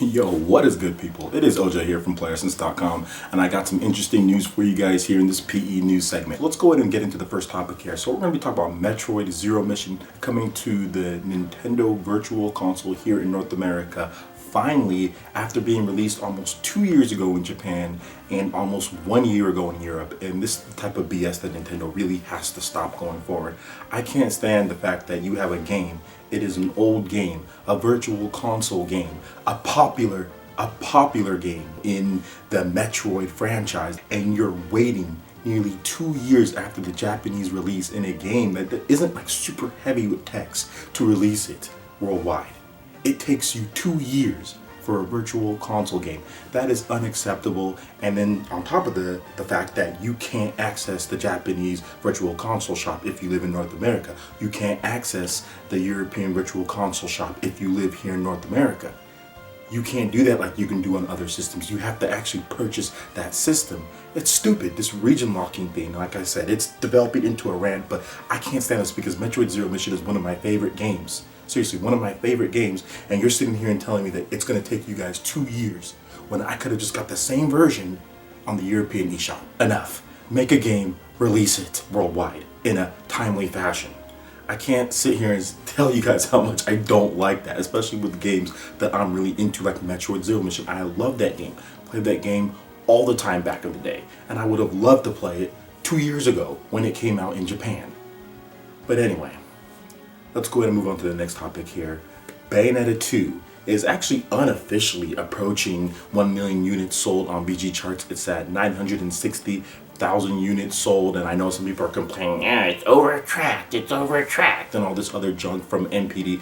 Yo, what is good, people? It is OJ here from PlayerEssence.com, and I got some interesting news for you guys here in this PE news segment. Let's go ahead and get into the first topic here. So we're going to be talking about Metroid Zero Mission coming to the Nintendo Virtual Console here in North America. Finally, after being released almost 2 years ago in Japan and almost 1 year ago in Europe, and this is the type of BS that Nintendo really has to stop going forward. I can't stand the fact that you have a game, it is an old game, a virtual console game, a popular game in the Metroid franchise, and you're waiting nearly 2 years after the Japanese release in a game that isn't like super heavy with text to release it worldwide. It takes you 2 years for a virtual console game. That is unacceptable. And then on top of the fact that you can't access the Japanese virtual console shop if you live in North America. You can't access the European virtual console shop if you live here in North America. You can't do that like you can do on other systems. You have to actually purchase that system. It's stupid, this region locking thing. Like I said, it's developing into a rant, but I can't stand this because Metroid Zero Mission is one of my favorite games. Seriously, one of my favorite games, and you're sitting here and telling me that it's going to take you guys 2 years when I could have just got the same version on the European eShop. Enough. Make a game, release it worldwide in a timely fashion. I can't sit here and tell you guys how much I don't like that, especially with games that I'm really into, like Metroid Zero Mission. I love that game. Played that game all the time back in the day, and I would have loved to play it 2 years ago when it came out in Japan. But anyway, let's go ahead and move on to the next topic here. Bayonetta 2 is actually unofficially approaching 1 million units sold on BG charts. It's at 960,000 units sold, and I know some people are complaining, it's overtracked, and all this other junk from NPD.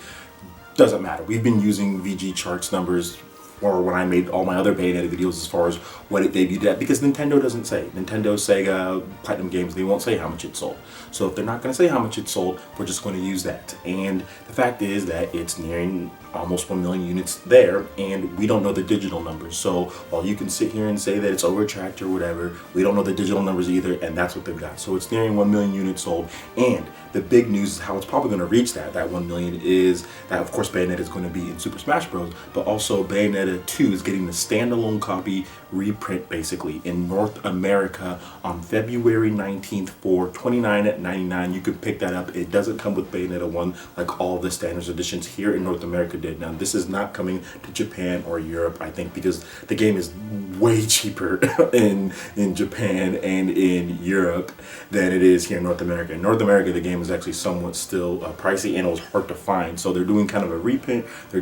Doesn't matter. We've been using VG charts numbers or when I made all my other Bayonetta videos as far as what it debuted at, because Nintendo doesn't say. Nintendo, Sega, Platinum Games, they won't say how much it sold. So if they're not going to say how much it sold, we're just going to use that. And the fact is that it's nearing almost 1 million units there, and we don't know the digital numbers. So while you can sit here and say that it's overtracked or whatever, we don't know the digital numbers either, and that's what they've got. So it's nearing 1 million units sold, and the big news is how it's probably going to reach that 1 million is that, of course, Bayonetta is going to be in Super Smash Bros., but also Bayonetta 2 is getting the standalone copy reprint, basically, in North America on February 19th for $29.99. You can pick that up. It doesn't come with Bayonetta 1 like all the standards editions here in North America did. Now, this is not coming to Japan or Europe, I think, because the game is way cheaper in Japan and in Europe than it is here in North America. In North America, the game is actually somewhat still pricey, and it was hard to find. So they're doing kind of a reprint. They're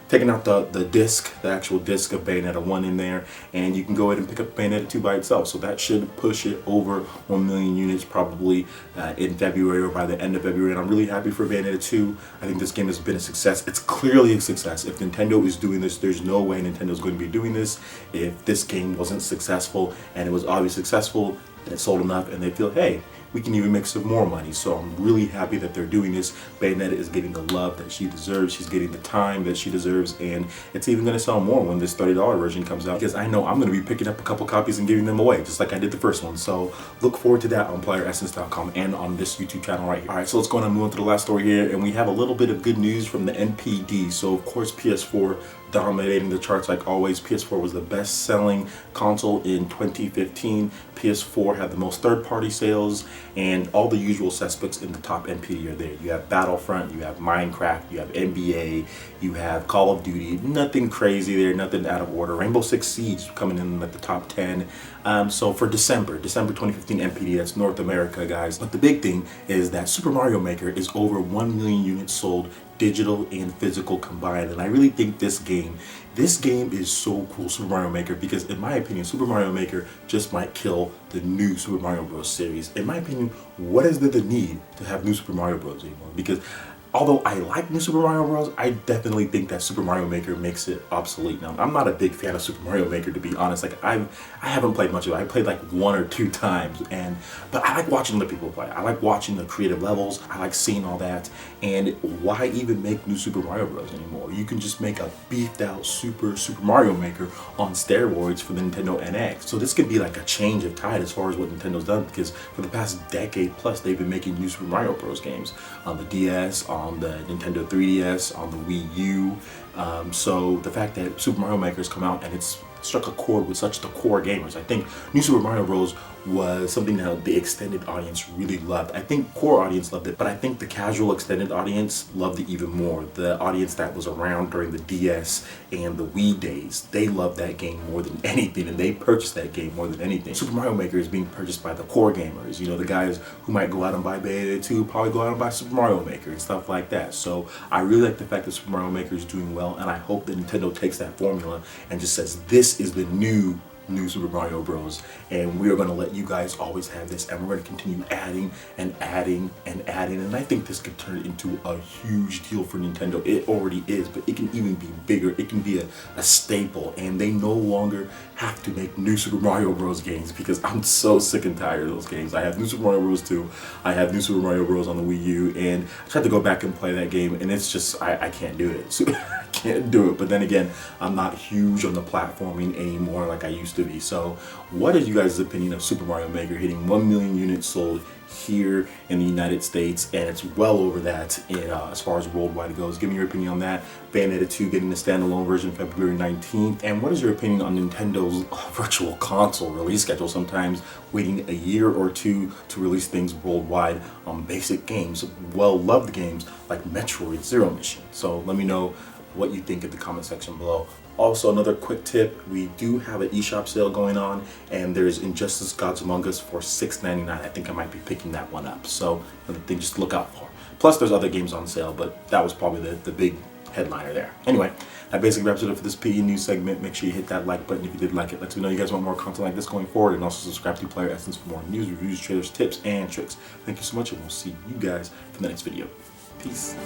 taking out the disc, the actual disc of Bayonetta 1 in there, and you can go ahead and pick up Bayonetta 2 by itself. So that should push it over 1 million units probably in February or by the end of February. And I'm really happy for Bayonetta 2. I think this game has been a success. It's clearly a success. If Nintendo is doing this, there's no way Nintendo's going to be doing this if this game wasn't successful, and it was obviously successful and it sold enough and they feel, hey, we can even make some more money. So I'm really happy that they're doing this. Bayonetta is getting the love that she deserves. She's getting the time that she deserves, and it's even going to sell more when this $30 version comes out, because I know I'm going to be picking up a couple copies and giving them away, just like I did the first one. So look forward to that on PlayerEssence.com and on this YouTube channel right here. All right, so let's go on and move on to the last story here, and we have a little bit of good news from the NPD. So of course, PS4 dominating the charts like always. PS4 was the best-selling console in 2015. PS4 had the most third-party sales, and all the usual suspects in the top NPD are there. You have Battlefront, you have Minecraft, you have NBA, you have Call of Duty. Nothing crazy there, nothing out of order. Rainbow Six Siege coming in at the top 10. So for December 2015 NPD, that's North America, guys. But the big thing is that Super Mario Maker is over 1 million units sold, digital and physical combined. And I really think this game is so cool, Super Mario Maker, because in my opinion, Super Mario Maker just might kill the new Super Mario Bros. Series. In my opinion, what is the need to have new Super Mario Bros. Anymore? Because although I like new Super Mario Bros., I definitely think that Super Mario Maker makes it obsolete. Now, I'm not a big fan of Super Mario Maker, to be honest. Like, I haven't played much of it. I played like 1 or 2 times, but I like watching other people play. I like watching the creative levels. I like seeing all that. And why even make new Super Mario Bros. Anymore? You can just make a beefed out Super Mario Maker on steroids for the Nintendo NX. So this could be like a change of tide as far as what Nintendo's done, because for the past decade plus, they've been making new Super Mario Bros. Games on the DS, on the Nintendo 3DS, on the Wii U, So the fact that Super Mario Maker has come out and it's struck a chord with such the core gamers. I think New Super Mario Bros. Was something that the extended audience really loved. I think core audience loved it, but I think the casual extended audience loved it even more. The audience that was around during the DS and the Wii days, they loved that game more than anything, and they purchased that game more than anything. Super Mario Maker is being purchased by the core gamers. You know, the guys who might go out and buy Bayonetta 2 probably go out and buy Super Mario Maker and stuff like that. So I really like the fact that Super Mario Maker is doing well, and I hope that Nintendo takes that formula and just says this is the new Super Mario Bros. And we are going to let you guys always have this, and we're going to continue adding and adding and adding, and I think this could turn into a huge deal for Nintendo. It already is, but it can even be bigger. It can be a staple, and they no longer have to make new Super Mario Bros. Games, because I'm so sick and tired of those games. I have New Super Mario Bros. 2, I have New Super Mario Bros. On the Wii U, and I tried to go back and play that game, and it's just, I can't do it. So I can't do it. But then again, I'm not huge on the platforming anymore like I used to be. So what is you guys' opinion of Super Mario Maker hitting 1 million units sold here in the United States, and it's well over that in, as far as worldwide goes? Give me your opinion on that. Bayonetta 2 getting the standalone version February 19th. And what is your opinion on Nintendo's virtual console release schedule, sometimes waiting a year or two to release things worldwide on basic games, well-loved games like Metroid Zero Mission? So let me know what you think in the comment section below. Also, another quick tip, we do have an eShop sale going on, and there's Injustice Gods Among Us for $6.99. I think I might be picking that one up, so another thing just to look out for. Plus there's other games on sale, but that was probably the big headliner there. Anyway, that basically wraps it up for this PE News segment. Make sure you hit that like button if you did like it. Let me know you guys want more content like this going forward, and also subscribe to PlayerEssence for more news, reviews, trailers, tips, and tricks. Thank you so much, and we'll see you guys for the next video. Peace.